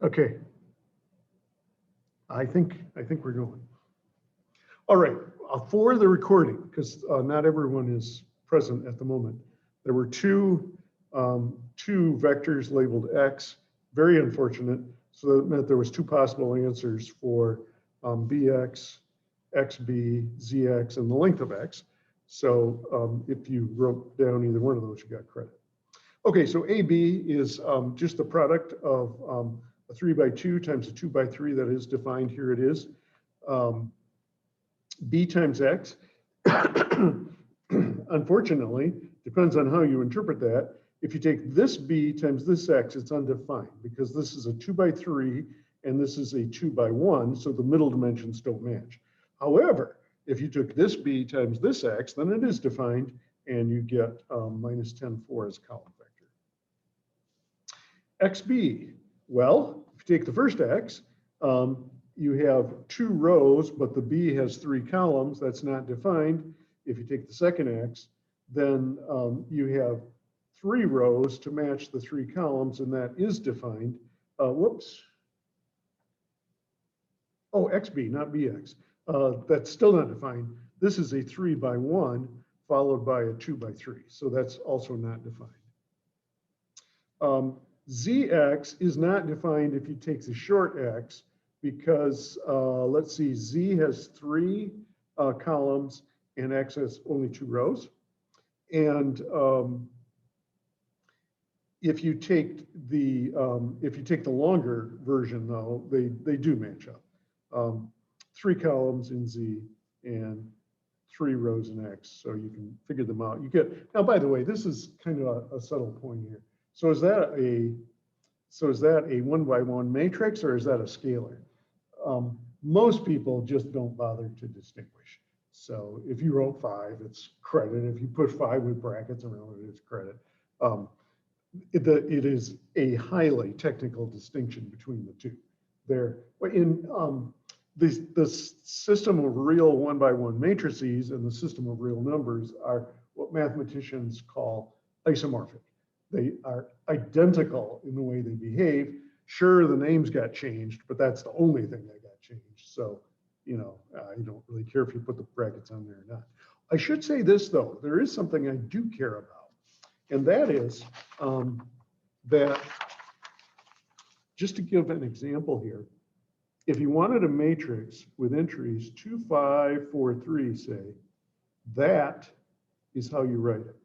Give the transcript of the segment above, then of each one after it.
Okay. I think we're going. All right, for the recording, because not everyone is present at the moment, there were two vectors labeled X, very unfortunate. So that meant there was two possible answers for BX, XB, ZX, and the length of X. So if you wrote down either one of those, you got credit. Okay, so AB is just the product of a 3×2 times a 2×3 that is defined. Here it is. B times X, unfortunately, depends on how you interpret that. If you take this B times this X, it's undefined because this is a 2×3 and this is a 2×1, so the middle dimensions don't match. However, if you took this B times this X, then it is defined and you get minus 10,4 as a column vector. XB, well, if you take the first X, you have 2 rows, but the B has 3 columns. That's not defined. If you take the second X, then you have 3 rows to match the 3 columns, and that is defined. Whoops. Oh, XB, not BX. That's still not defined. This is a 3×1 followed by a 2×3. So that's also not defined. ZX is not defined if you take the short X, because let's see, Z has 3 columns and X has only 2 rows. And if you take the longer version, though, they do match up. 3 columns in Z and 3 rows in X, so you can figure them out. You get, now, by the way, this is kind of a subtle point here. So is that a 1×1 matrix or is that a scalar? Most people just don't bother to distinguish. So if you wrote 5, it's credit. If you put 5 with brackets around it, it's credit. It is a highly technical distinction between the two. There, in the system of real 1×1 matrices and the system of real numbers are what mathematicians call isomorphic. They are identical in the way they behave. Sure, the names got changed, but that's the only thing that got changed. So, you know, I don't really care if you put the brackets on there or not. I should say this, though. There is something I do care about, and that is that, just to give an example here, if you wanted a matrix with entries 2, 5, 4, 3, say, that is how you write it.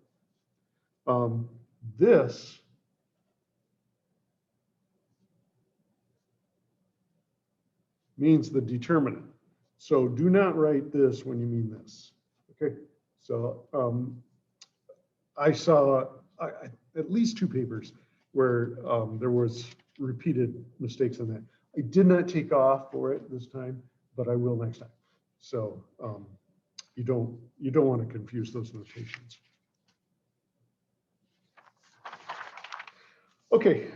This means the determinant. So do not write this when you mean this. Okay, so I saw at least 2 papers where there was repeated mistakes on that. I did not take off for it this time, but I will next time. So you don't want to confuse those notations. Okay,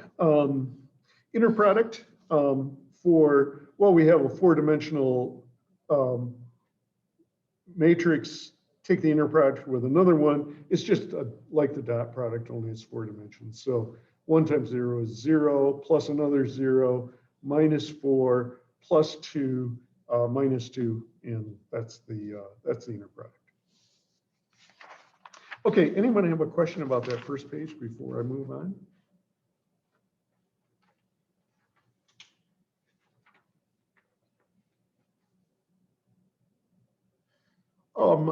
inner product for, well, we have a 4-dimensional matrix. Take the inner product with another one. It's just like the dot product, only it's 4 dimensions. So 1 times 0 is 0, plus another 0, minus 4, plus 2, minus 2, and that's the inner product. Okay, anyone have a question about that first page before I move on?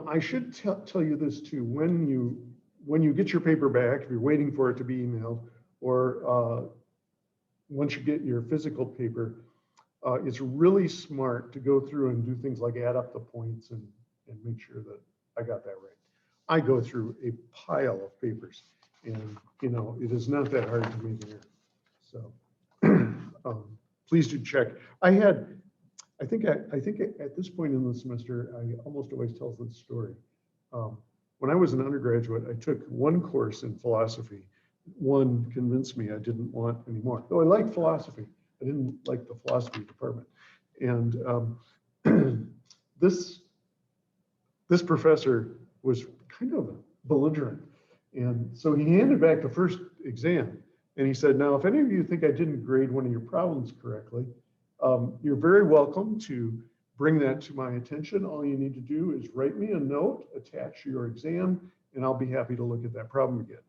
I should tell you this too. When you get your paper back, if you're waiting for it to be emailed, or once you get your physical paper, it's really smart to go through and do things like add up the points and make sure that I got that right. I go through a pile of papers, and you know, it is not that hard to make an error. So please do check. I think at this point in the semester, I almost always tell this story. When I was an undergraduate, I took one course in philosophy. One convinced me I didn't want anymore. Though I liked philosophy, I didn't like the philosophy department. And this professor was kind of belligerent. And so he handed back the first exam And he said, now, if any of you think I didn't grade one of your problems correctly, you're very welcome to bring that to my attention. All you need to do is write me a note, attach your exam, and I'll be happy to look at that problem again.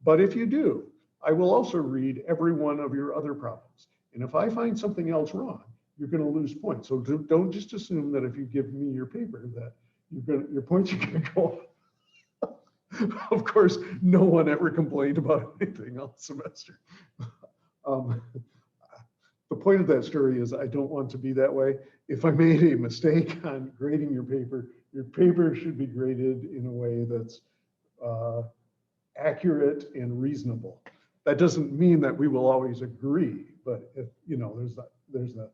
But if you do, I will also read every one of your other problems. And if I find something else wrong, you're going to lose points. So don't just assume that if you give me your paper that your points are going to go up. Of course, no one ever complained about anything all semester. The point of that story is I don't want to be that way. If I made a mistake on grading your paper should be graded in a way that's accurate and reasonable. That doesn't mean that we will always agree, but if there's an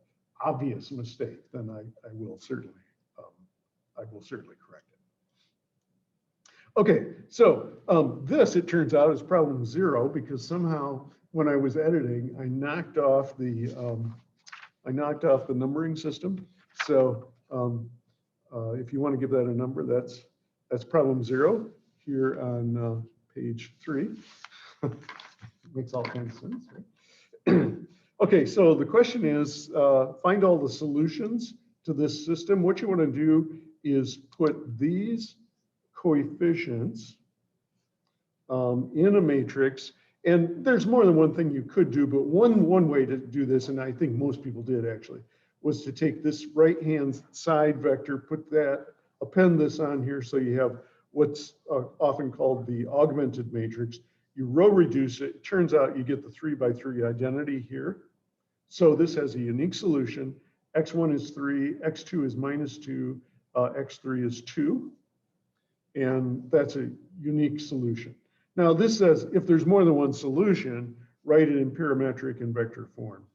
obvious mistake, then I will certainly correct it. Okay, so this, it turns out, is problem 0 because somehow when I was editing, I knocked off the numbering system. So if you want to give that a number, that's problem 0 here on page 3. Makes all kinds of sense, right? Okay, so the question is, find all the solutions to this system. What you want to do is put these coefficients in a matrix. And there's more than one thing you could do, but one way to do this, and I think most people did actually, was to take this right-hand side vector, append this on here so you have what's often called the augmented matrix. You row reduce it. It turns out you get the 3 by 3 identity here. So this has a unique solution. X1 is 3, X2 is -2, X3 is 2. And that's a unique solution. Now this says if there's more than one solution, write it in parametric and vector form.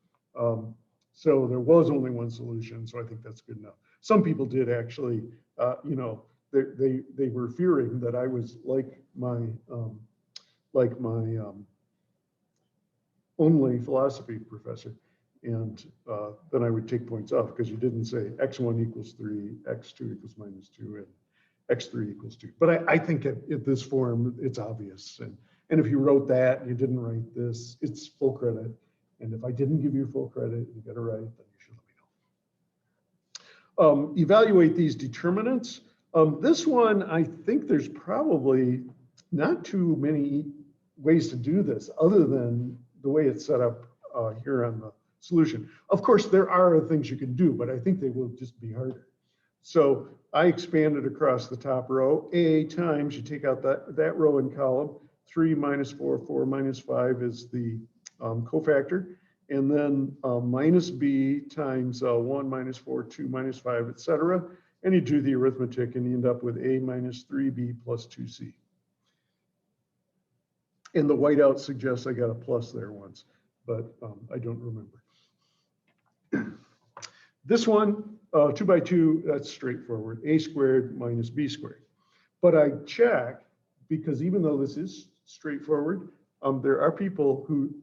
So there was only one solution, so I think that's good enough. Some people did actually, they were fearing that I was like my only philosophy professor, and then I would take points off because you didn't say x1 equals 3, x2 equals -2, and x3 equals 2. But I think at this form, it's obvious. And if you wrote that and you didn't write this, it's full credit. And if I didn't give you full credit, you got to write it, then you should let me know. Evaluate these determinants. This one, I think there's probably not too many ways to do this other than the way it's set up here on the solution. Of course, there are things you can do, but I think they will just be harder. So I expanded across the top row. A times, you take out that row and column. 3 minus 4, 4 minus 5 is the cofactor. And then minus B times 1 minus 4, 2 minus 5, etc. And you do the arithmetic and you end up with A minus 3B plus 2C. And the whiteout suggests I got a plus there once, but I don't remember. This one, 2 by 2, that's straightforward. A squared minus B squared. But I check, because even though this is straightforward, there are people who,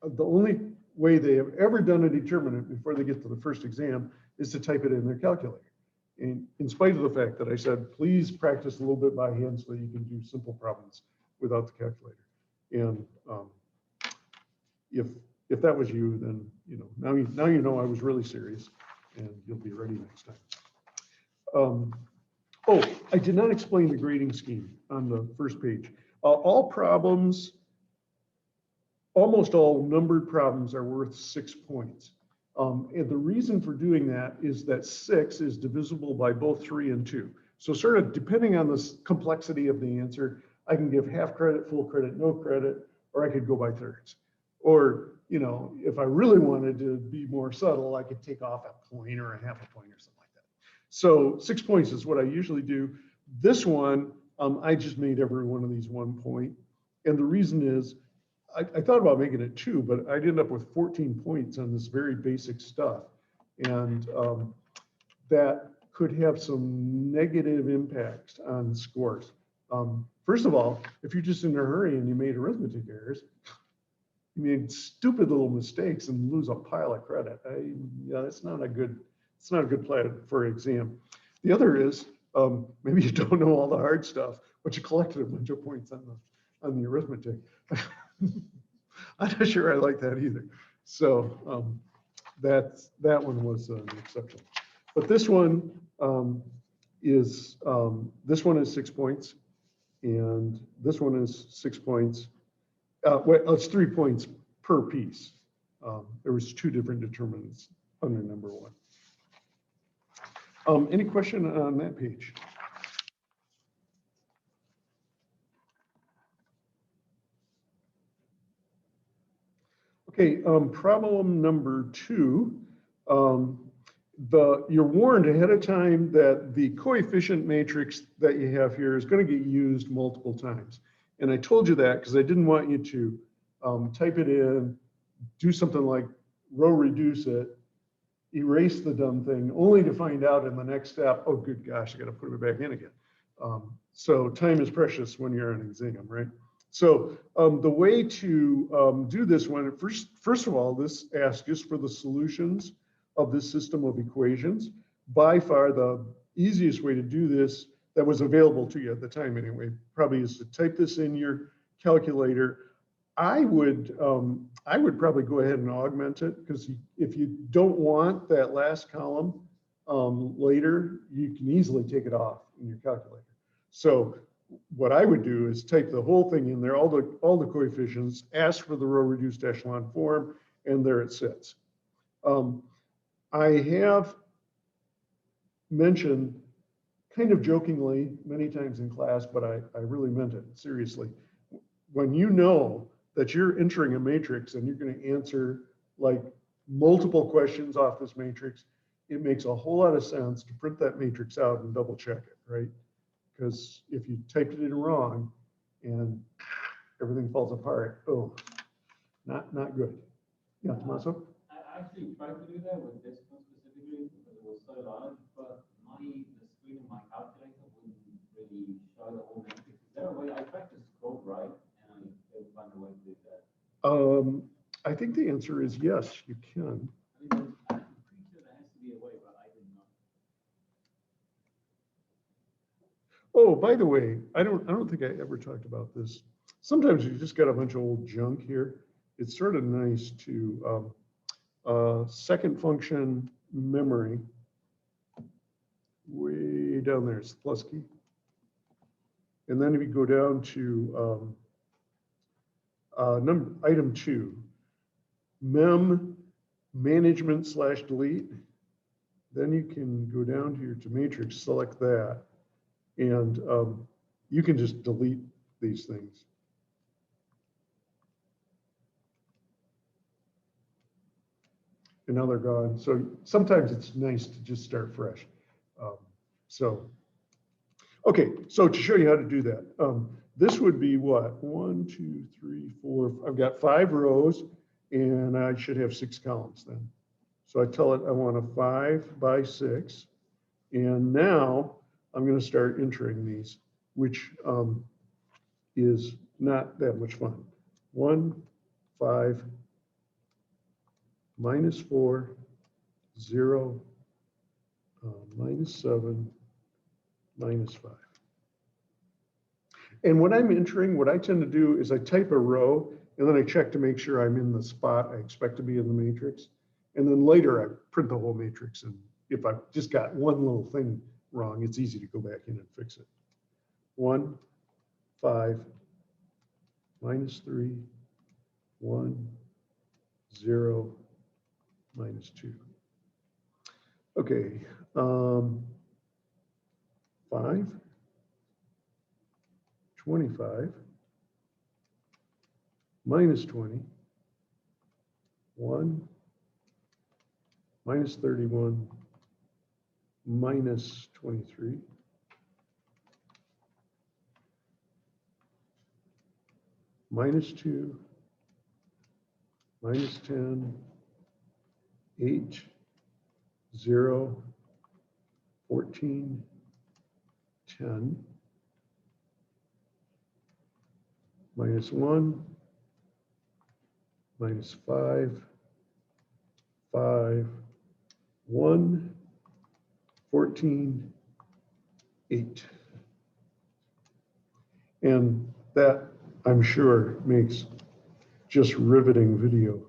the only way they have ever done a determinant before they get to the first exam is to type it in their calculator. And in spite of the fact that I said, please practice a little bit by hand so that you can do simple problems without the calculator. And if that was you, then now you know I was really serious, and you'll be ready next time. Oh, I did not explain the grading scheme on the first page. All problems, almost all numbered problems are worth 6 points. And the reason for doing that is that 6 is divisible by both 3 and 2. So sort of depending on the complexity of the answer, I can give half credit, full credit, no credit, or I could go by thirds. Or, if I really wanted to be more subtle, I could take off a point or a half a point or something like that. So 6 points is what I usually do. This one, I just made every one of these 1 point. And the reason is, I thought about making it 2, but I'd end up with 14 points on this very basic stuff. And that could have some negative impacts on scores. First of all, if you're just in a hurry and you made arithmetic errors, you made stupid little mistakes and lose a pile of credit. That's not a good plan for an exam. The other is, maybe you don't know all the hard stuff, but you collected a bunch of points on the arithmetic. I'm not sure I like that either. So that one was an exception. But this one is 6 points, and this one is 6 points. Wait, it's 3 points per piece. There was 2 different determinants under number 1. Any question on that page? Okay, problem number 2. You're warned ahead of time that the coefficient matrix that you have here is going to get used multiple times. And I told you that because I didn't want you to type it in, do something like row reduce it, erase the dumb thing, only to find out in the next step, oh, good gosh, I got to put it back in again. So time is precious when you're in an exam, right? So the way to do this one, first of all, this asks us for the solutions of this system of equations. By far the easiest way to do this that was available to you at the time anyway, probably is to type this in your calculator. I would probably go ahead and augment it, because if you don't want that last column later, you can easily take it off in your calculator. So what I would do is type the whole thing in there, all the coefficients, ask for the row reduced echelon form, and there it sits. I have mentioned kind of jokingly many times in class, but I really meant it seriously. When you know that you're entering a matrix and you're going to answer like multiple questions off this matrix, it makes a whole lot of sense to print that matrix out and double check it, right? Because if you typed it in wrong and everything falls apart, oh, not good. Yeah, Tommaso? I actually tried to do that with this one specifically because it was so large, but the screen of my calculator wouldn't really show the whole matrix. Is there a way? I tried to scroll right and I couldn't find a way to do that. I think the answer is yes, you can. I mean, I'm pretty sure there has to be a way, but I didn't know. Oh, by the way, I don't think I ever talked about this. Sometimes you just got a bunch of old junk here. It's sort of nice to second function memory. Way down there is the plus key. And then if you go down to item 2, mem management / delete, then you can go down here to matrix, select that, and you can just delete these things. And now they're gone. So sometimes it's nice to just start fresh. Okay, so to show you how to do that, this would be what? 1, 2, 3, 4. I've got 5 rows, and I should have 6 columns then. So I tell it I want a 5 by 6, and now I'm going to start entering these, which is not that much fun. 1, 5, -4, 0, -7, -5. And when I'm entering, what I tend to do is I type a row and then I check to make sure I'm in the spot I expect to be in the matrix. And then later I print the whole matrix. And if I've just got one little thing wrong, it's easy to go back in and fix it. 1, 5, -3, 1, 0, -2. Okay, 5, 25, -20, 1, -31, -23, -2, -10, 8, 0, 14, 10, -1, -5, 5, 1, 14, 8. And that, I'm sure, makes just riveting video.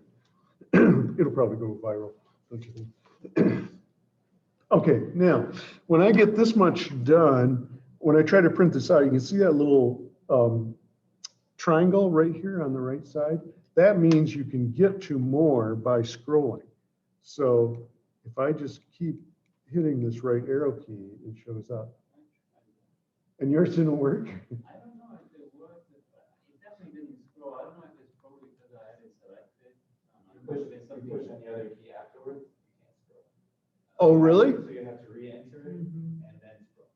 It'll probably go viral, don't you think? Okay, now, when I get this much done, when I try to print this out, you can see that little triangle right here on the right side. That means you can get to more by scrolling. So if I just keep hitting this right arrow key, it shows up. And yours didn't work? I don't know if it worked. It definitely didn't scroll. I don't know if it's probably because I had it selected. You push any other key afterwards, you can't scroll. Oh, really? So you have to re-enter it and then scroll.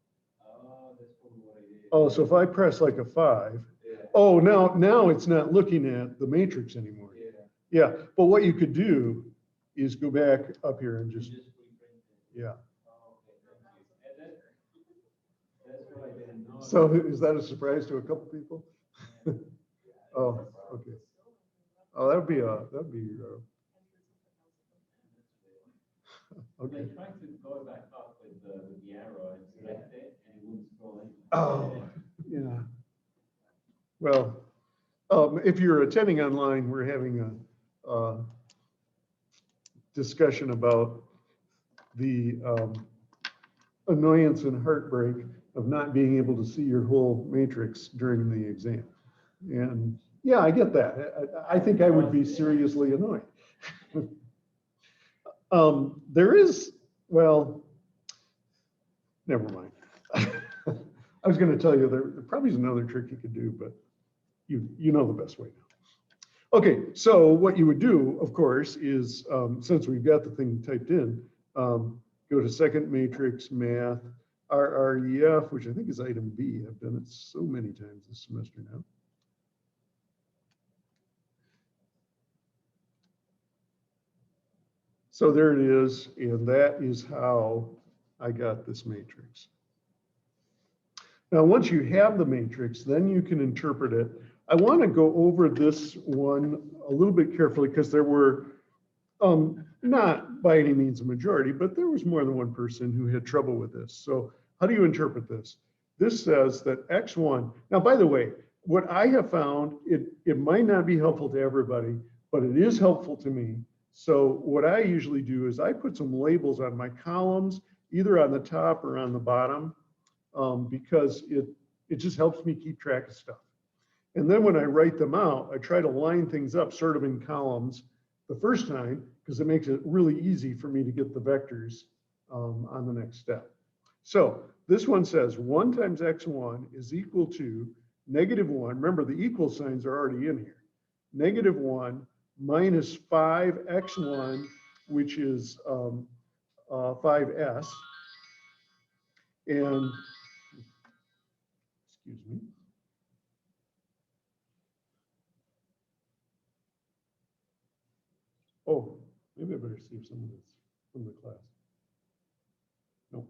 Oh, that's probably what I did. Oh, so if I press like a 5, Yeah. oh, now it's not looking at the matrix anymore. Yeah. Yeah, but what you could do is go back up here and just, Just reprint it. yeah. Oh, okay, thank you. And that's what I didn't know. So is that a surprise to a couple people? Oh, okay. Oh, that'd be okay. I tried to go back up with the arrow and select it, and it wouldn't scroll in. Oh, yeah. Well, if you're attending online, we're having a discussion about the annoyance and heartbreak of not being able to see your whole matrix during the exam. And yeah, I get that. I think I would be seriously annoyed. There is, well, never mind. I was going to tell you there probably is another trick you could do, but you know the best way now. Okay, so what you would do, of course, is since we've got the thing typed in, go to second matrix, math, RREF, which I think is item B. I've done it so many times this semester now. So there it is, and that is how I got this matrix. Now, once you have the matrix, then you can interpret it. I want to go over this one a little bit carefully because there were not by any means a majority, but there was more than one person who had trouble with this. So how do you interpret this? This says that X1, now by the way, what I have found, it might not be helpful to everybody, but it is helpful to me. So what I usually do is I put some labels on my columns, either on the top or on the bottom, because it just helps me keep track of stuff. And then when I write them out, I try to line things up sort of in columns the first time, because it makes it really easy for me to get the vectors on the next step. So this one says 1 times x1 is equal to -1. Remember, the equal signs are already in here. -1 minus 5x1, which is 5s. And, excuse me. Oh, maybe I better see if some of this from the class. Nope.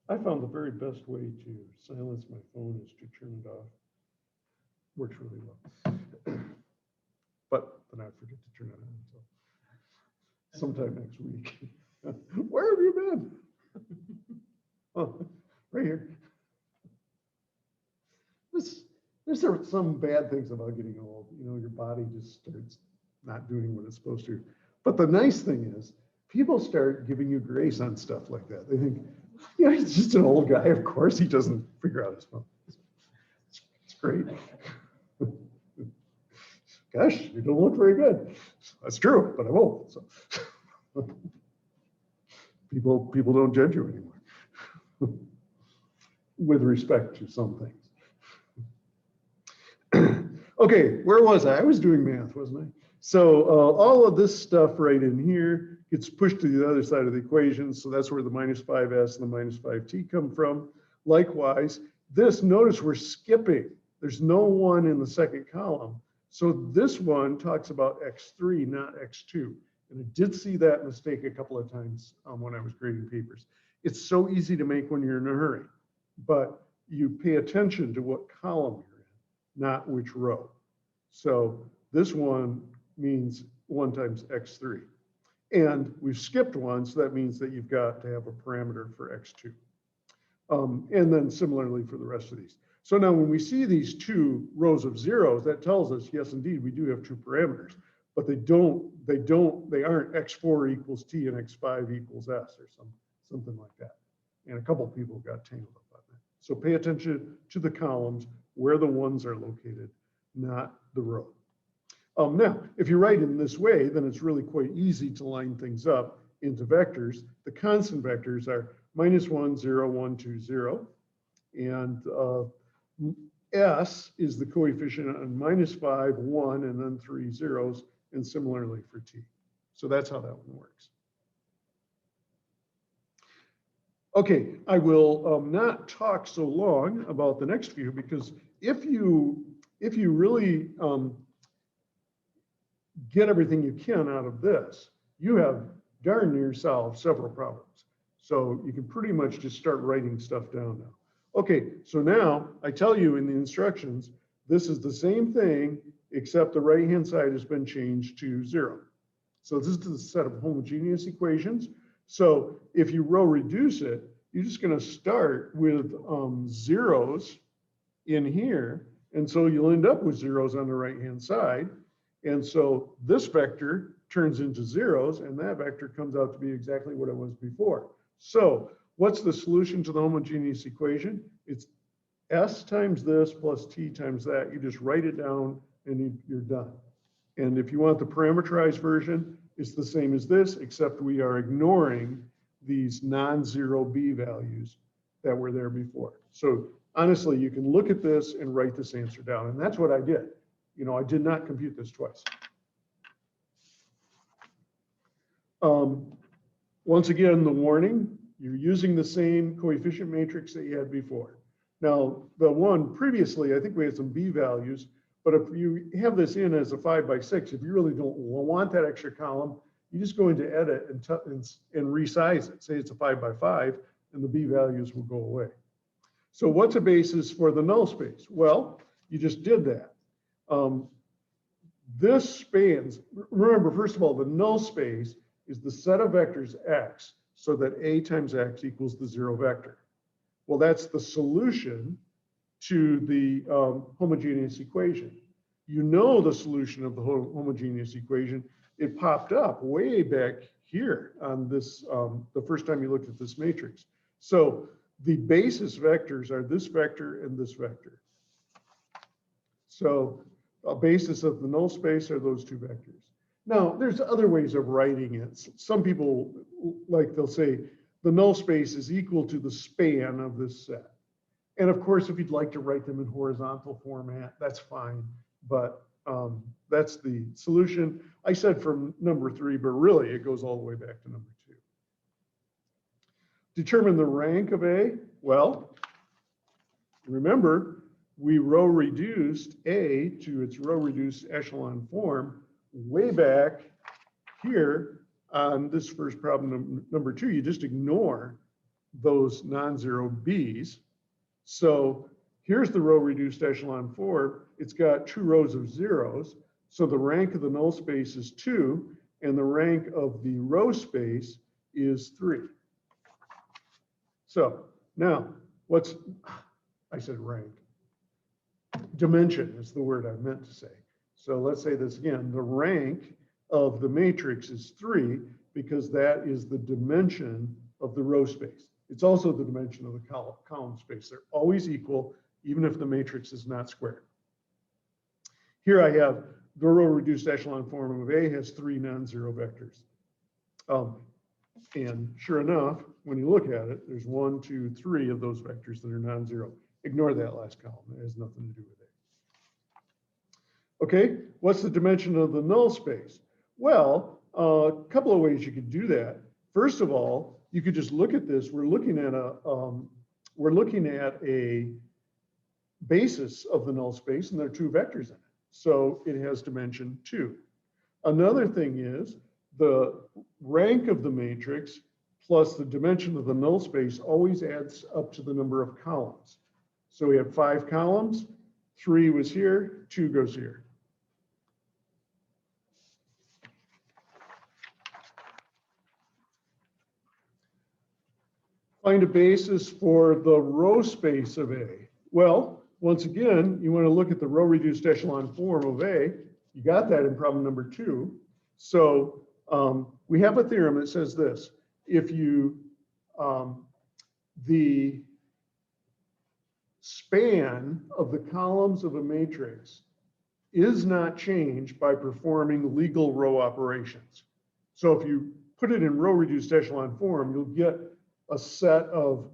I found the very best way to silence my phone is to turn it off. Works really well. But then I forget to turn it on until sometime next week. Where have you been? Oh, right here. There's some bad things about getting old. You know, your body just starts not doing what it's supposed to. But the nice thing is, people start giving you grace on stuff like that. They think, yeah, he's just an old guy. Of course, he doesn't figure out his phone. It's great. Gosh, you don't look very good. That's true, but I'm old. So people don't judge you anymore with respect to some things. Okay, where was I? I was doing math, wasn't I? So all of this stuff right in here gets pushed to the other side of the equation. So that's where the -5s and the -5t come from. Likewise, this, notice we're skipping. There's no 1 in the second column. So this one talks about x3, not x2. And I did see that mistake a couple of times when I was grading papers. It's so easy to make when you're in a hurry, but you pay attention to what column you're in, not which row. So this one means 1 times x3. And we've skipped 1, so that means that you've got to have a parameter for x2. And then similarly for the rest of these. So now when we see these two rows of zeros, that tells us, yes, indeed, we do have two parameters, but they aren't x4 equals t and x5 equals s or something like that. And a couple of people got tangled up on that. So pay attention to the columns where the ones are located, not the row. Now, if you write in this way, then it's really quite easy to line things up into vectors. The constant vectors are -1, 0, 1, 2, 0. And S is the coefficient on -5, 1, and then 3 zeros, and similarly for T. So that's how that one works. Okay, I will not talk so long about the next few, because if you really get everything you can out of this, you have darn near solved several problems. So you can pretty much just start writing stuff down now. Okay, so now I tell you in the instructions, this is the same thing, except the right-hand side has been changed to 0. So this is the set of homogeneous equations. So if you row reduce it, you're just going to start with zeros in here. And so you'll end up with zeros on the right-hand side. And so this vector turns into zeros, and that vector comes out to be exactly what it was before. So what's the solution to the homogeneous equation? It's S times this plus T times that. You just write it down and you're done. And if you want the parameterized version, it's the same as this, except we are ignoring these non-zero B values that were there before. So honestly, you can look at this and write this answer down. And that's what I did. You know, I did not compute this twice. Once again, the warning, you're using the same coefficient matrix that you had before. Now, the one previously, I think we had some B values, but if you have this in as a 5 by 6, if you really don't want that extra column, you just go into edit and resize it. Say it's a 5 by 5, and the B values will go away. So what's a basis for the null space? Well, you just did that. This spans, remember, first of all, the null space is the set of vectors x, so that A times x equals the 0 vector. Well, that's the solution to the homogeneous equation. You know the solution of the homogeneous equation. It popped up way back here on this, the first time you looked at this matrix. So the basis vectors are this vector and this vector. So a basis of the null space are those two vectors. Now, there's other ways of writing it. Some people, like, they'll say the null space is equal to the span of this set. And of course, if you'd like to write them in horizontal format, that's fine. But that's the solution. I said from number 3, but really it goes all the way back to number 2. Determine the rank of A. Well, remember, we row reduced A to its row reduced echelon form way back here on this first problem, number 2. You just ignore those non-zero B's. So here's the row reduced echelon form. It's got 2 rows of zeros. So the rank of the null space is 2, and the rank of the row space is 3. So now I said rank. Dimension is the word I meant to say. So let's say this again. The rank of the matrix is 3 because that is the dimension of the row space. It's also the dimension of the column space. They're always equal, even if the matrix is not squared. Here I have the row reduced echelon form of A has 3 non-zero vectors. And sure enough, when you look at it, there's 1, 2, 3 of those vectors that are non-zero. Ignore that last column. It has nothing to do with it. Okay, what's the dimension of the null space? Well, a couple of ways you could do that. First of all, you could just look at this. We're looking at a basis of the null space, and there are 2 vectors in it. So it has dimension 2. Another thing is the rank of the matrix plus the dimension of the null space always adds up to the number of columns. So we have 5 columns, 3 was here, 2 goes here. Find a basis for the row space of A. Well, once again, you want to look at the row reduced echelon form of A. You got that in problem number 2. So we have a theorem that says this: if you the span of the columns of a matrix is not changed by performing legal row operations. So if you put it in row reduced echelon form, you'll get a set of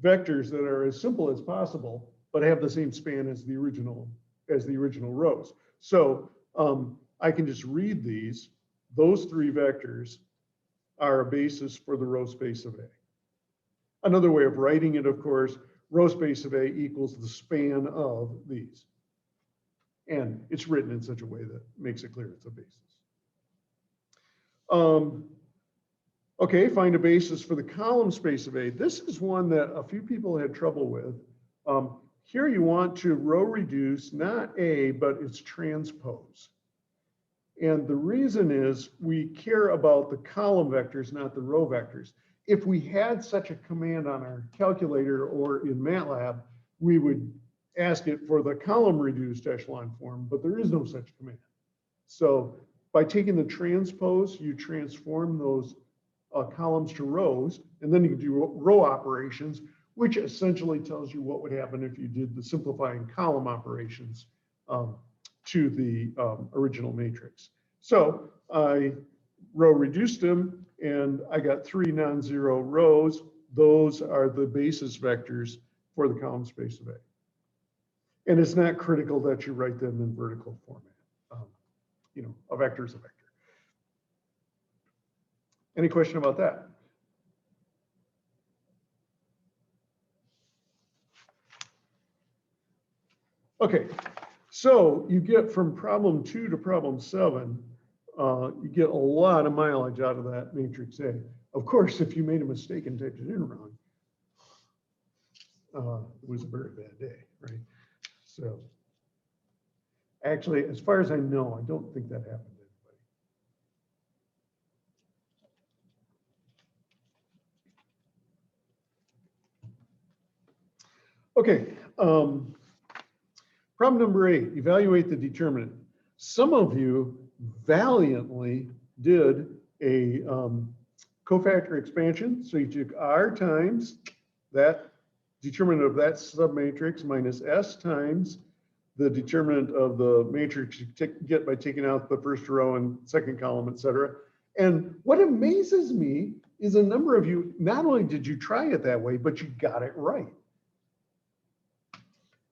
vectors that are as simple as possible, but have the same span as the original rows. So I can just read these. Those 3 vectors are a basis for the row space of A. Another way of writing it, of course, row space of A equals the span of these. And it's written in such a way that makes it clear it's a basis. Okay, find a basis for the column space of A. This is one that a few people had trouble with. Here you want to row reduce not A, but its transpose. And the reason is we care about the column vectors, not the row vectors. If we had such a command on our calculator or in MATLAB, we would ask it for the column reduced echelon form, but there is no such command. So by taking the transpose, you transform those columns to rows, and then you can do row operations, which essentially tells you what would happen if you did the simplifying column operations to the original matrix. So I row reduced them, and I got 3 non-zero rows. Those are the basis vectors for the column space of A. And it's not critical that you write them in vertical format. You know, a vector is a vector. Any question about that? Okay, so you get from problem 2 to problem 7, you get a lot of mileage out of that matrix A. Of course, if you made a mistake and typed it in wrong, it was a very bad day, right? So actually, as far as I know, I don't think that happened to anybody. Okay, problem number 8, evaluate the determinant. Some of you valiantly did a cofactor expansion. So you took R times that determinant of that submatrix minus S times the determinant of the matrix you get by taking out the first row and second column, et cetera. And what amazes me is a number of you, not only did you try it that way, but you got it right.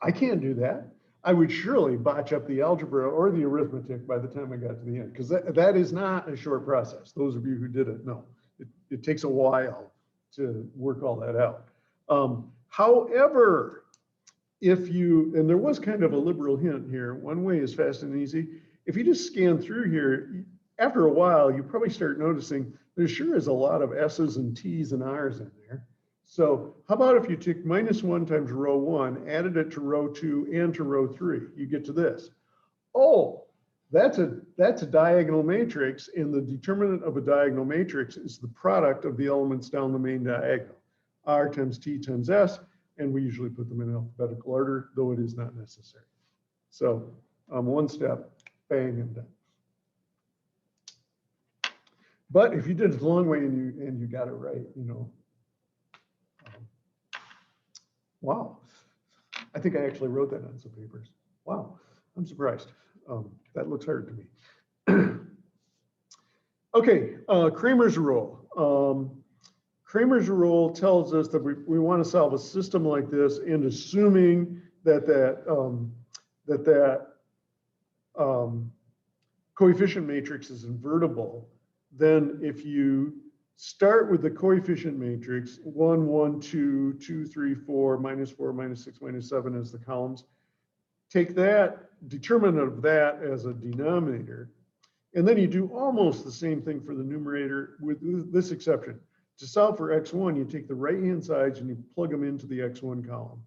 I can't do that. I would surely botch up the algebra or the arithmetic by the time I got to the end, because that is not a short process. Those of you who did it know. It takes a while to work all that out. However, if you, and there was kind of a liberal hint here, one way is fast and easy. If you just scan through here, after a while, you probably start noticing there sure is a lot of S's and T's and R's in there. So how about if you took -1 times row 1, added it to row 2 and to row 3, you get to this. Oh, that's a diagonal matrix, and the determinant of a diagonal matrix is the product of the elements down the main diagonal. R times T times S, and we usually put them in alphabetical order, though it is not necessary. So one step, bang, and done. But if you did it the long way and you got it right, you know, wow. I think I actually wrote that on some papers. Wow, I'm surprised. That looks hard to me. Okay, Kramer's rule. Kramer's rule tells us that we want to solve a system like this, and assuming that coefficient matrix is invertible, then if you start with the coefficient matrix, 1, 1, 2, 2, 3, 4, -4, -6, -7 as the columns, take that determinant of that as a denominator, and then you do almost the same thing for the numerator with this exception. To solve for x1, you take the right-hand sides and you plug them into the x1 column.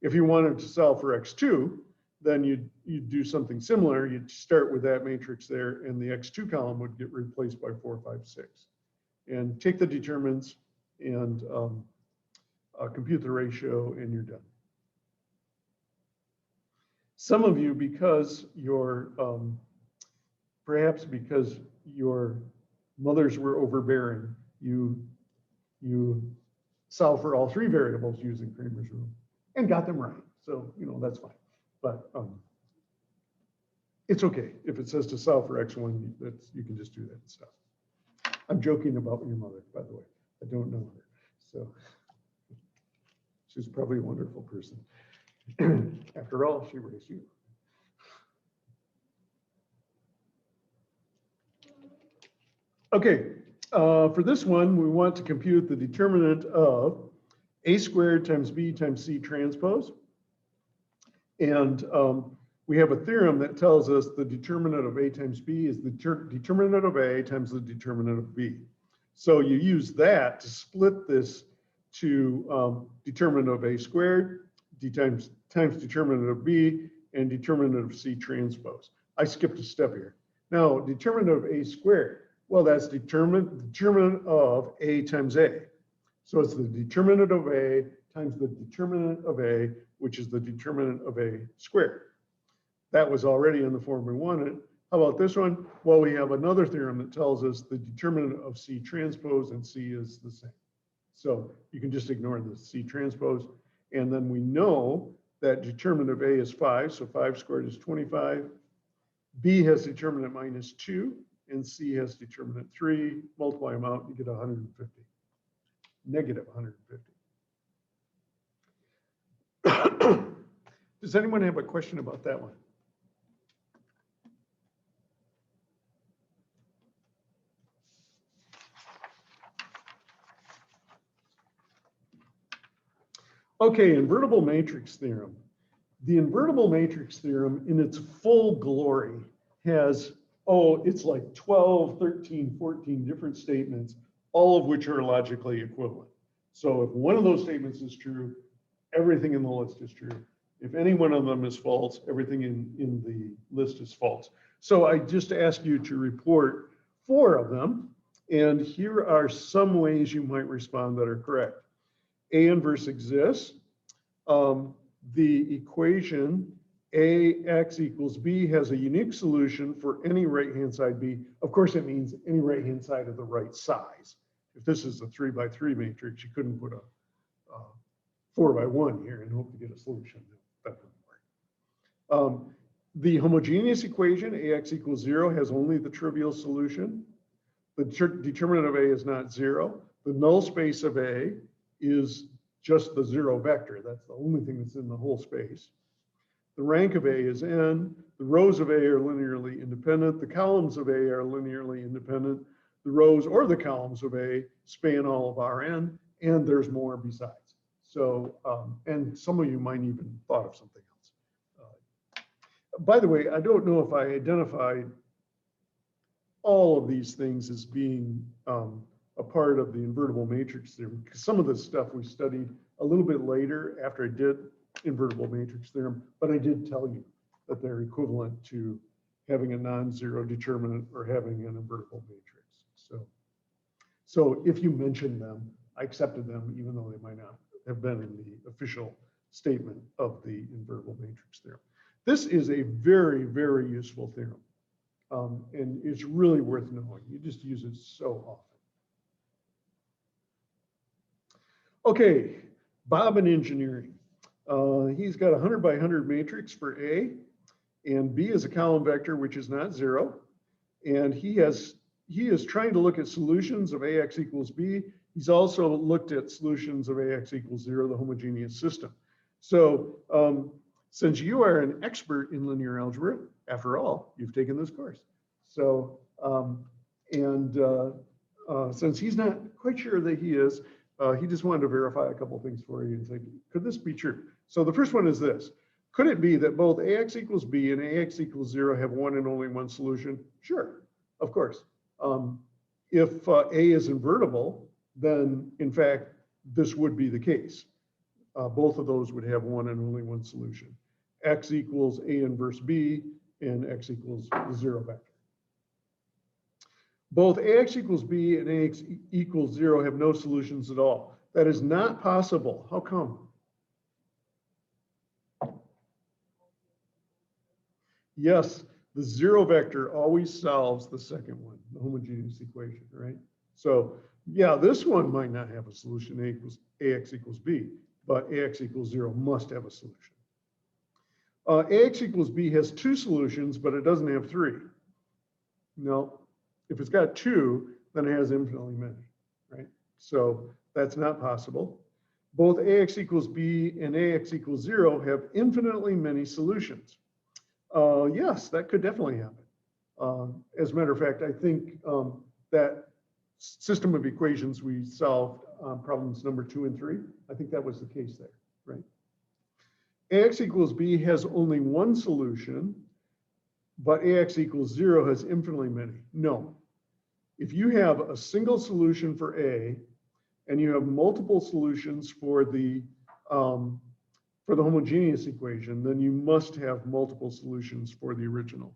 If you wanted to solve for x2, then you'd do something similar. You'd start with that matrix there, and the x2 column would get replaced by 4, 5, 6. And take the determinants and compute the ratio, and you're done. Some of you, because perhaps because your mothers were overbearing, you solved for all three variables using Cramer's rule and got them right. So, that's fine. But it's okay. If it says to solve for X1, you can just do that stuff. I'm joking about your mother, by the way. I don't know her. So she's probably a wonderful person. After all, she raised you. Okay, for this one, we want to compute the determinant of a squared times b times c transpose. And we have a theorem that tells us the determinant of a times b is the determinant of a times the determinant of b. So you use that to split this to determinant of a squared times determinant of b and determinant of c transpose. I skipped a step here. Now, determinant of a squared. Well, that's determinant of a times a. So it's the determinant of a times the determinant of a, which is the determinant of a squared. That was already in the form we wanted. How about this one? Well, we have another theorem that tells us the determinant of C transpose and C is the same. So you can just ignore the C transpose. And then we know that determinant of A is 5. So 5 squared is 25. B has determinant minus 2. And C has determinant 3. Multiply them out, you get 150. Negative 150. Does anyone have a question about that one? Okay, invertible matrix theorem. The invertible matrix theorem in its full glory has, it's like 12, 13, 14 different statements, all of which are logically equivalent. So if one of those statements is true, everything in the list is true. If any one of them is false, everything in the list is false. So I just ask you to report 4 of them. And here are some ways you might respond that are correct. A inverse exists. The equation AX equals B has a unique solution for any right-hand side B. Of course, it means any right-hand side of the right size. If this is a 3 by 3 matrix, you couldn't put a 4 by 1 here and hope to get a solution. That wouldn't work. The homogeneous equation AX equals 0 has only the trivial solution. The determinant of A is not 0. The null space of A is just the 0 vector. That's the only thing that's in the whole space. The rank of A is n. The rows of A are linearly independent. The columns of A are linearly independent. The rows or the columns of A span all of Rn, and there's more besides. So, and some of you might even thought of something else. By the way, I don't know if I identified all of these things as being a part of the invertible matrix theorem, because some of this stuff we studied a little bit later after I did invertible matrix theorem, but I did tell you that they're equivalent to having a non-zero determinant or having an invertible matrix. So if you mentioned them, I accepted them, even though they might not have been in the official statement of the invertible matrix theorem. This is a very, very useful theorem. And it's really worth knowing. You just use it so often. Okay, Bob in engineering. He's got a 100 by 100 matrix for A, and B is a column vector, which is not 0. And he is trying to look at solutions of AX equals B. He's also looked at solutions of AX equals 0, the homogeneous system. So since you are an expert in linear algebra, after all, you've taken this course. So, since he's not quite sure that he is, he just wanted to verify a couple of things for you and say, could this be true? So the first one is this. Could it be that both AX equals B and AX equals 0 have one and only one solution? Sure, of course. If A is invertible, then in fact, this would be the case. Both of those would have one and only one solution. X equals A inverse B and X equals the 0 vector. Both AX equals B and AX equals 0 have no solutions at all. That is not possible. How come? Yes, the zero vector always solves the second one, the homogeneous equation, right? So yeah, this one might not have a solution, ax equals b, but ax equals 0 must have a solution. Ax equals b has two solutions, but it doesn't have three. No, if it's got two, then it has infinitely many, right? So that's not possible. Both ax equals b and ax equals 0 have infinitely many solutions. Yes, that could definitely happen. As a matter of fact, I think that system of equations we solved problems number 2 and 3, I think that was the case there, right? Ax equals b has only one solution, but ax equals 0 has infinitely many. No. If you have a single solution for a, and you have multiple solutions for the homogeneous equation, then you must have multiple solutions for the original.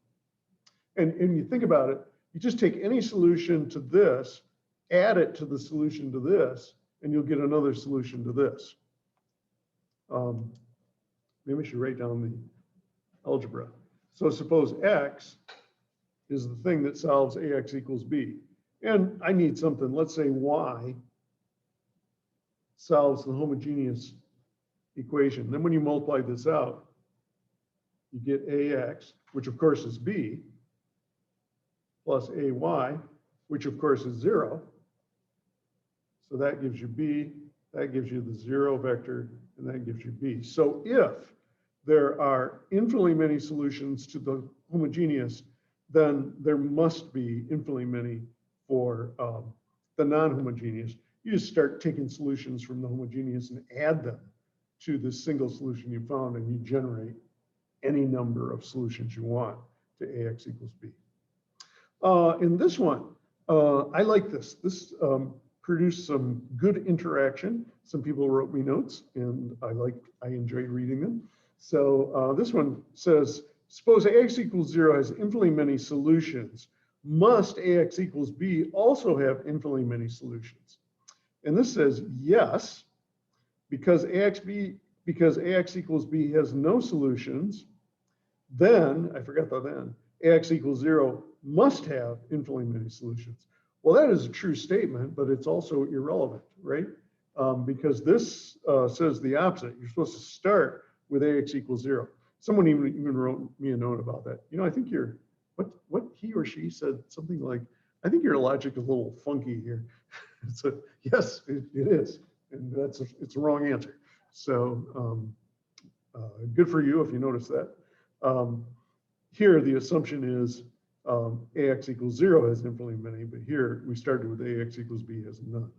And you think about it, you just take any solution to this, add it to the solution to this, and you'll get another solution to this. Maybe I should write down the algebra. So suppose x is the thing that solves ax equals b. And I need something, let's say y solves the homogeneous equation. Then when you multiply this out, you get ax, which of course is b, plus ay, which of course is 0. So that gives you b, that gives you the 0 vector, and that gives you b. So if there are infinitely many solutions to the homogeneous, then there must be infinitely many for the non-homogeneous. You just start taking solutions from the homogeneous and add them to the single solution you found, and you generate any number of solutions you want to ax equals b. In this one, I like this. This produced some good interaction. Some people wrote me notes, and I enjoyed reading them. So this one says, suppose ax equals 0 has infinitely many solutions. Must ax equals b also have infinitely many solutions? And this says yes, because ax equals b has no solutions, then, I forgot the then, ax equals 0 must have infinitely many solutions. Well, that is a true statement, but it's also irrelevant, right? Because this says the opposite. You're supposed to start with ax equals 0. Someone even wrote me a note about that. You know, I think what he or she said something like, I think your logic is a little funky here. So yes, it is, and it's a wrong answer. So good for you if you notice that. Here the assumption is ax equals 0 has infinitely many, but here we started with ax equals b has none.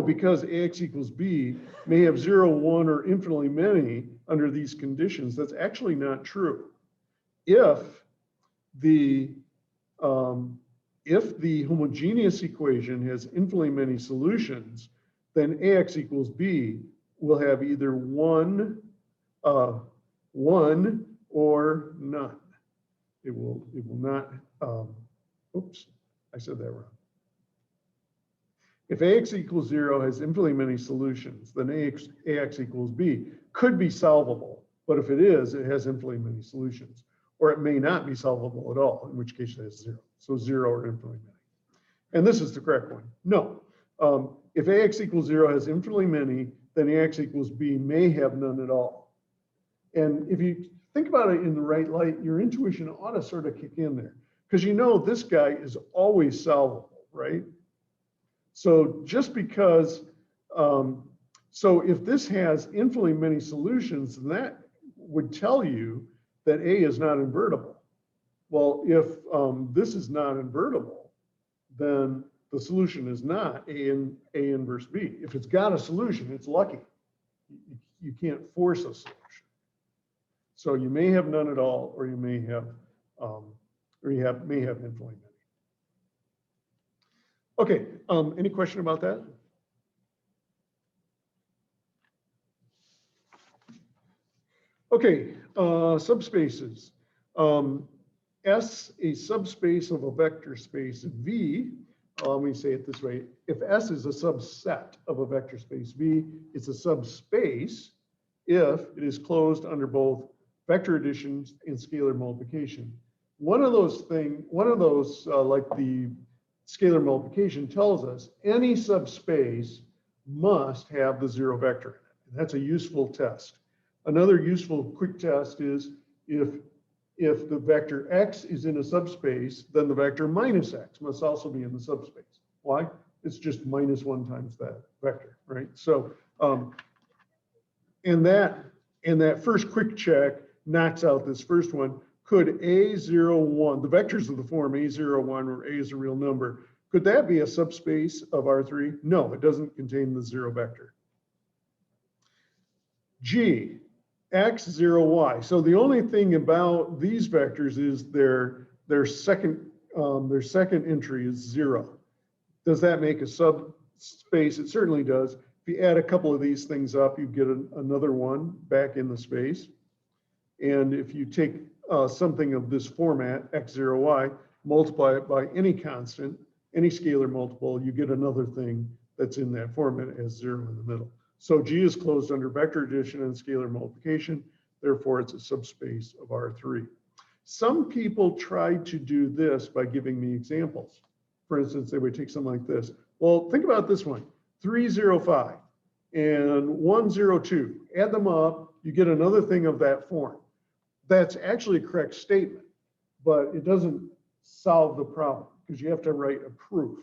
Because ax equals b may have 0, 1, or infinitely many under these conditions, that's actually not true. If the homogeneous equation has infinitely many solutions, then ax equals b will have either one or none. It will not, oops, I said that wrong. If ax equals 0 has infinitely many solutions, then ax equals b could be solvable. But if it is, it has infinitely many solutions. Or it may not be solvable at all, in which case it has 0. So 0 or infinitely many. And this is the correct one. No. If ax equals 0 has infinitely many, then ax equals b may have none at all. And if you think about it in the right light, your intuition ought to sort of kick in there. Because you know this guy is always solvable, right? So just because, so if this has infinitely many solutions, then that would tell you that A is not invertible. Well, if this is not invertible, then the solution is not A inverse B. If it's got a solution, it's lucky. You can't force a solution. So you may have none at all, or you may have, may have infinitely many. Okay, any question about that? Okay, subspaces. S, a subspace of a vector space V, let me say it this way. If S is a subset of a vector space V, it's a subspace if it is closed under both vector addition and scalar multiplication. One of those like the scalar multiplication tells us any subspace must have the zero vector in it. And that's a useful test. Another useful quick test is if the vector x is in a subspace, then the vector minus x must also be in the subspace. Why? It's just minus 1 times that vector, right? So, and that first quick check knocks out this first one. Could A01, the vectors of the form A01, where A is a real number, could that be a subspace of R3? No, it doesn't contain the zero vector. G, X0Y. So the only thing about these vectors is their second entry is 0. Does that make a subspace? It certainly does. If you add a couple of these things up, you get another one back in the space. And if you take something of this format, X0Y, multiply it by any constant, any scalar multiple, you get another thing that's in that format as 0 in the middle. So G is closed under vector addition and scalar multiplication. Therefore, it's a subspace of R3. Some people tried to do this by giving me examples. For instance, they would take something like this. Well, think about this one, 305 and 102. Add them up, you get another thing of that form. That's actually a correct statement, but it doesn't solve the problem because you have to write a proof.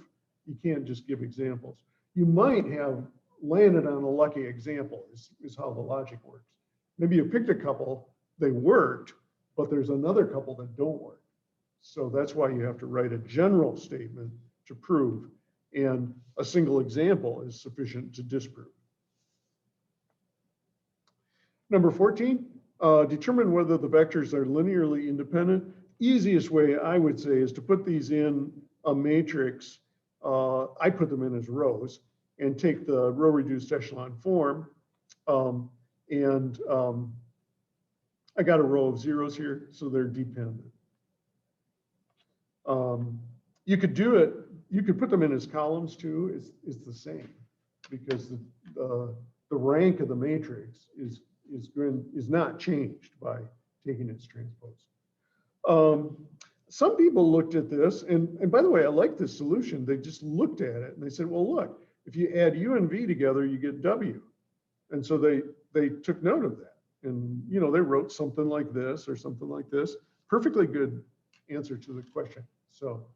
You can't just give examples. You might have landed on a lucky example is how the logic works. Maybe you picked a couple, they worked, but there's another couple that don't work. So that's why you have to write a general statement to prove, and a single example is sufficient to disprove. Number 14, determine whether the vectors are linearly independent. Easiest way I would say is to put these in a matrix. I put them in as rows and take the row reduced echelon form. I got a row of zeros here, so they're dependent. You could do it, you could put them in as columns too, it's the same, because the rank of the matrix is not changed by taking its transpose. Some people looked at this, and by the way, I like this solution. They just looked at it and they said, well, look, if you add U and V together, you get W. And so they took note of that. And they wrote something like this or something like this. Perfectly good answer to the question. So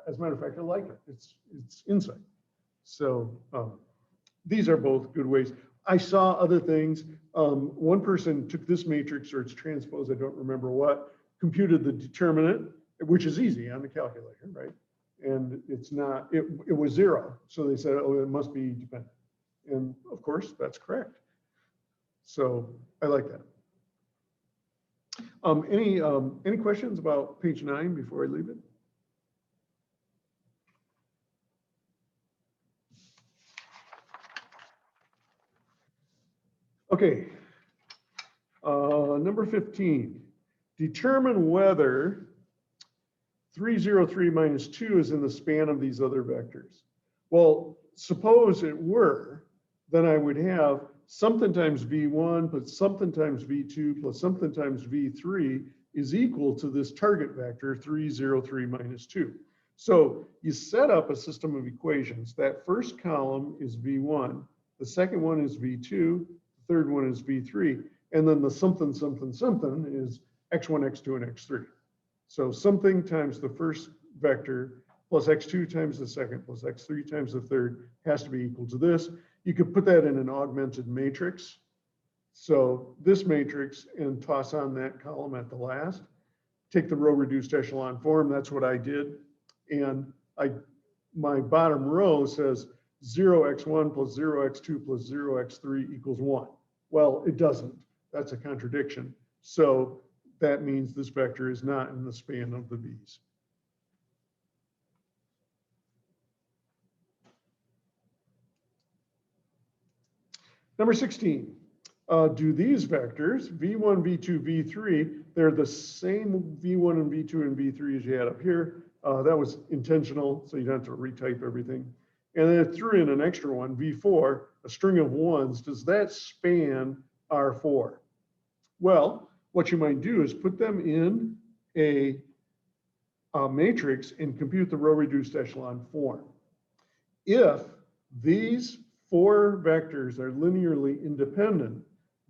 as a matter of fact, I like it. It's insight. So these are both good ways. I saw other things. One person took this matrix or its transpose, I don't remember what, computed the determinant, which is easy on the calculator, right? And it's not, it was 0. So they said, oh, it must be dependent. And of course, that's correct. So I like that. Any questions about page 9 before I leave it? Okay, number 15, determine whether 303 minus 2 is in the span of these other vectors. Well, suppose it were, then I would have something times V1 plus something times V2 plus something times V3 is equal to this target vector 303 minus 2. So you set up a system of equations. That first column is V1, the second one is V2, the third one is V3, and then the something is X1, X2, and X3. So something times the first vector plus X2 times the second plus X3 times the third has to be equal to this. You could put that in an augmented matrix. So this matrix and toss on that column at the last. Take the row reduced echelon form, that's what I did. And my bottom row says 0x1 plus 0x2 plus 0x3 equals 1. Well, it doesn't. That's a contradiction. So that means this vector is not in the span of the V's. Number 16, do these vectors, V1, V2, V3, they're the same V1 and V2 and V3 as you had up here. That was intentional, so you don't have to retype everything. And then it threw in an extra one, V4, a string of ones. Does that span R4? Well, what you might do is put them in a matrix and compute the row reduced echelon form. If these four vectors are linearly independent,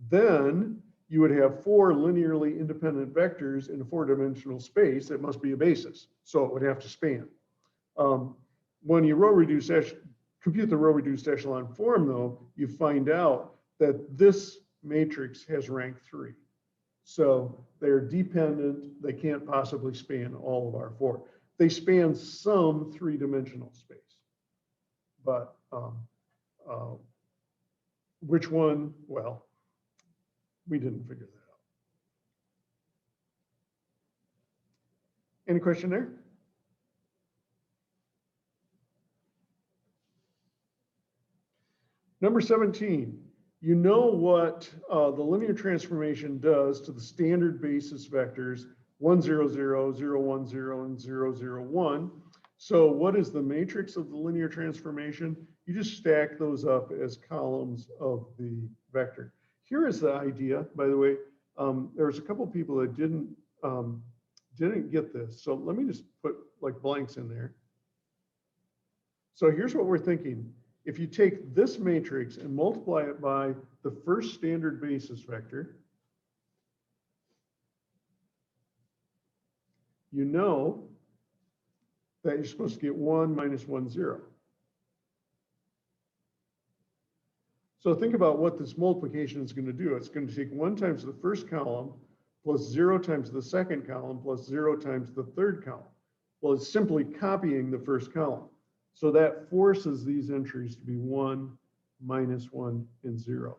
then you would have four linearly independent vectors in a four-dimensional space that must be a basis. So it would have to span. When you compute the row reduced echelon form, though, you find out that this matrix has rank 3. So they're dependent. They can't possibly span all of our four. They span some three-dimensional space. But which one? Well, we didn't figure that out. Any question there? Number 17, you know what the linear transformation does to the standard basis vectors 1, 0, 0, 0, 1, 0, and 0, 0, 1. So what is the matrix of the linear transformation? You just stack those up as columns of the vector. Here is the idea, by the way. There was a couple of people that didn't get this. So let me just put like blanks in there. So here's what we're thinking. If you take this matrix and multiply it by the first standard basis vector, you know that you're supposed to get 1 minus 1, 0. So think about what this multiplication is going to do. It's going to take 1 times the first column plus 0 times the second column plus 0 times the third column. Well, it's simply copying the first column. So that forces these entries to be 1, minus 1, and 0.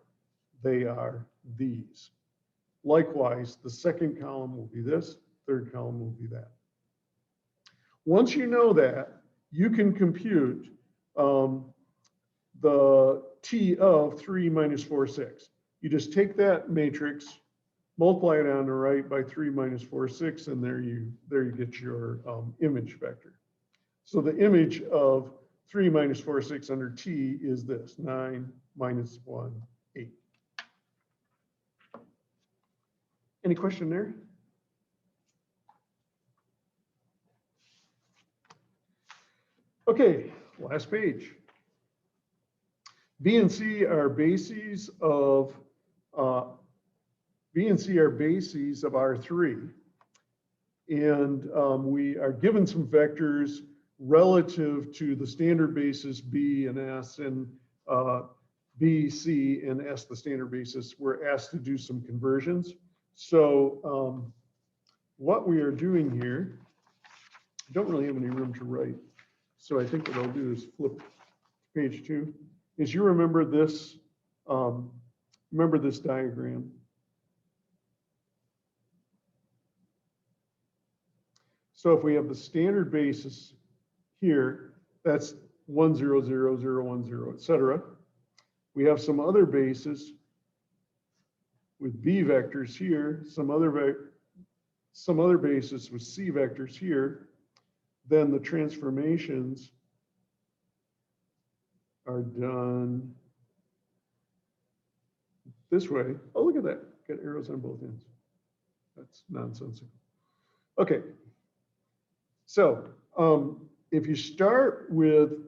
They are these. Likewise, the second column will be this, third column will be that. Once you know that, you can compute the T of 3 minus 4, 6. You just take that matrix, multiply it on the right by 3 minus 4, 6, and there you get your image vector. So the image of 3 minus 4, 6 under T is this, 9 minus 1, 8. Any question there? Okay, last page. B and C are bases of R3. And we are given some vectors relative to the standard basis B and S, and B, C, and S, the standard basis. We're asked to do some conversions. So what we are doing here, I don't really have any room to write. So I think what I'll do is flip to page 2. Is you remember this diagram. So if we have the standard basis here, that's 1, 0, 0, 0, 1, 0, etc. We have some other bases with B vectors here, some other basis with C vectors here. Then the transformations are done this way. Oh, look at that. Got arrows on both ends. That's nonsensical. Okay. So if you start with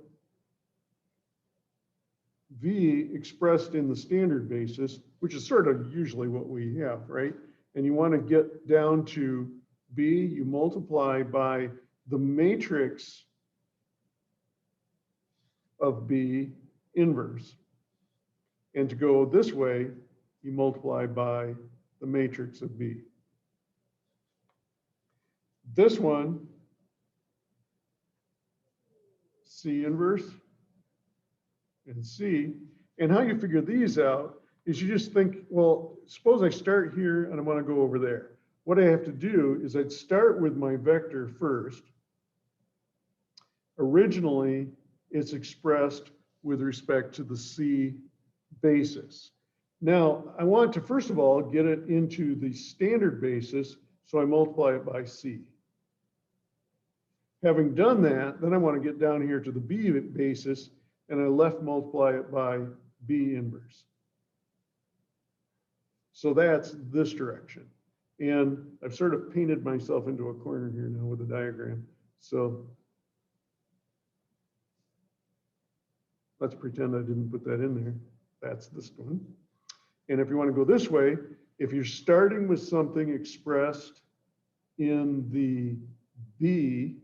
V expressed in the standard basis, which is sort of usually what we have, right? And you want to get down to B, you multiply by the matrix of B inverse. And to go this way, you multiply by the matrix of B. This one, C inverse and C. And how you figure these out is you just think, well, suppose I start here and I want to go over there. What I have to do is I'd start with my vector first. Originally, it's expressed with respect to the C basis. Now, I want to, first of all, get it into the standard basis, so I multiply it by C. Having done that, then I want to get down here to the B basis, and I left multiply it by B inverse. So that's this direction. And I've sort of painted myself into a corner here now with a diagram. So let's pretend I didn't put that in there. That's this one. And if you want to go this way, if you're starting with something expressed in the B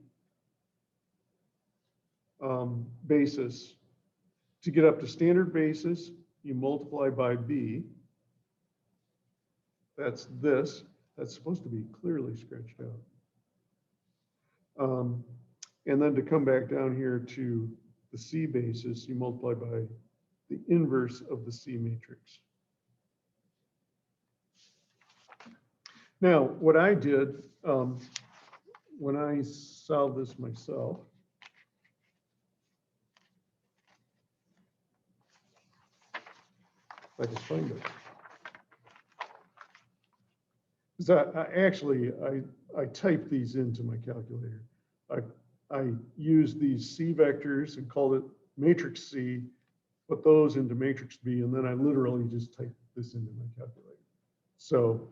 basis, to get up to standard basis, you multiply by B. That's this. That's supposed to be clearly scratched out. And then to come back down here to the C basis, you multiply by the inverse of the C matrix. Now, what I did when I solved this myself, if I can find it. I typed these into my calculator. I used these C vectors and called it matrix C, put those into matrix B, and then I literally just typed this into my calculator. So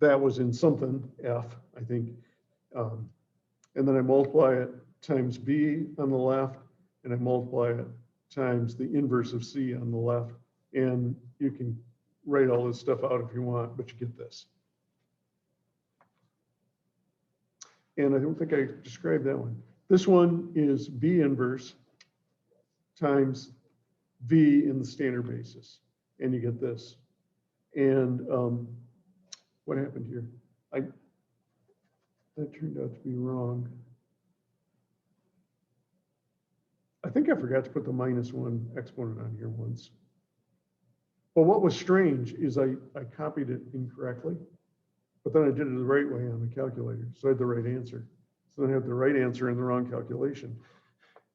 that was in something, F, I think. And then I multiply it times B on the left, and I multiply it times the inverse of C on the left. And you can write all this stuff out if you want, but you get this. And I don't think I described that one. This one is B inverse times V in the standard basis, and you get this. And what happened here? That turned out to be wrong. I think I forgot to put the -1 exponent on here once. But what was strange is I copied it incorrectly, but then I did it the right way on the calculator. So I had the right answer. So then I had the right answer in the wrong calculation.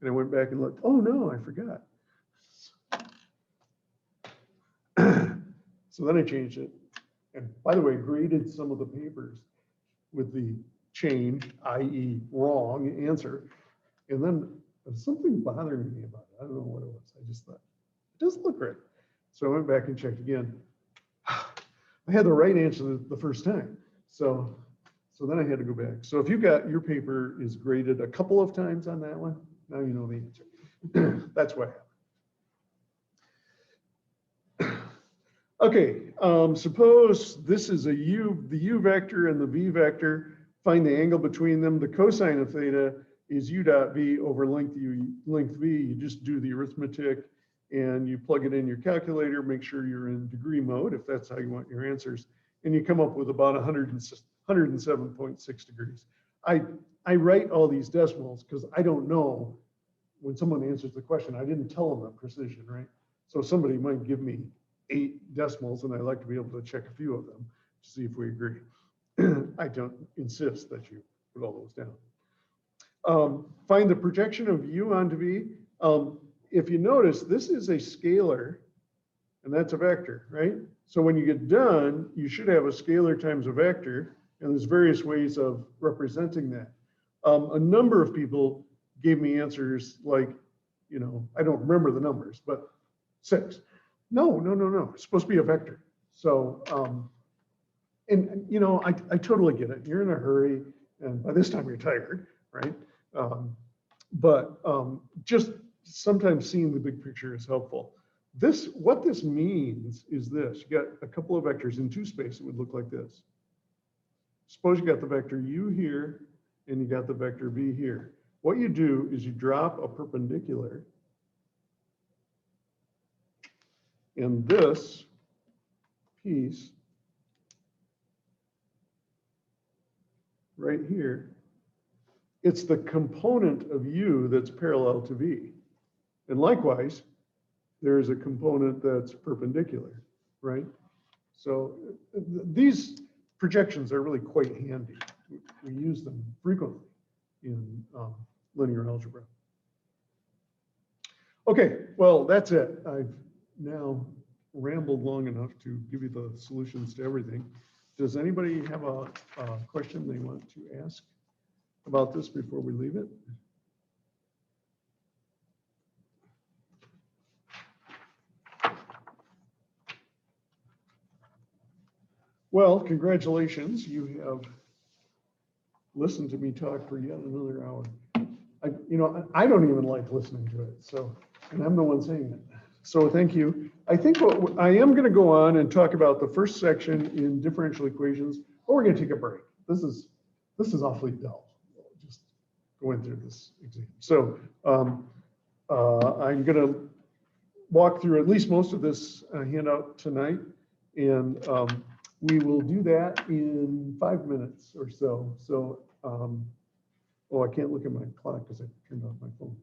And I went back and looked, oh no, I forgot. So then I changed it. And by the way, graded some of the papers with the change, i.e. wrong answer. And then something bothered me about it. I don't know what it was. I just thought, it doesn't look right. So I went back and checked again. I had the right answer the first time. So then I had to go back. So if you got your paper is graded a couple of times on that one, now you know the answer. That's what happened. Okay, suppose this is the U vector and the V vector. Find the angle between them. The cosine of theta is U dot V over length V. You just do the arithmetic and you plug it in your calculator, make sure you're in degree mode if that's how you want your answers, and you come up with about 107.6 degrees. I write all these decimals because I don't know when someone answers the question. I didn't tell them the precision, right? So somebody might give me 8 decimals and I like to be able to check a few of them to see if we agree. I don't insist that you put all those down. Find the projection of U onto V. If you notice, this is a scalar and that's a vector, right? So when you get done, you should have a scalar times a vector, and there's various ways of representing that. A number of people gave me answers like, you know, I don't remember the numbers, but 6. No. It's supposed to be a vector. So, and you know, I totally get it. You're in a hurry, and by this time you're tired, right? Just sometimes seeing the big picture is helpful. What this means is this: you got a couple of vectors in 2 space. It would look like this. Suppose you got the vector U here, and you got the vector V here. What you do is you drop a perpendicular, and this piece right here, it's the component of U that's parallel to V. And likewise, there's a component that's perpendicular, right? So these projections are really quite handy. We use them frequently in linear algebra. Okay, well, that's it. I've now rambled long enough to give you the solutions to everything. Does anybody have a question they want to ask about this before we leave it? Well, congratulations. You have listened to me talk for yet another hour. I don't even like listening to it. So, and I'm the one saying it. So thank you. I think what I am going to go on and talk about the first section in differential equations, but we're going to take a break. This is awfully dull, just going through this exam. So I'm going to walk through at least most of this handout tonight, and we will do that in 5 minutes or so. So, oh, I can't look at my clock because I turned off my phone.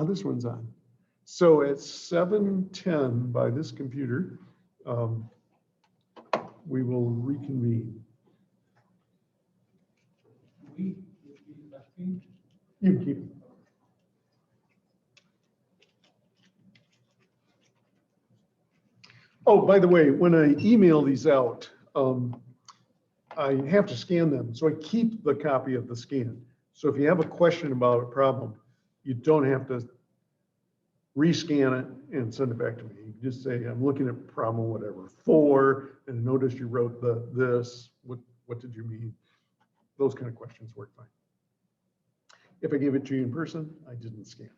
This one's on. So at 7:10 by this computer, we will reconvene. You can keep it. Oh, by the way, when I email these out, I have to scan them. So I keep the copy of the scan. So if you have a question about a problem, you don't have to rescan it and send it back to me. You can just say, I'm looking at problem, whatever, 4, and notice you wrote this, what did you mean? Those kind of questions work fine. If I gave it to you in person, I didn't scan.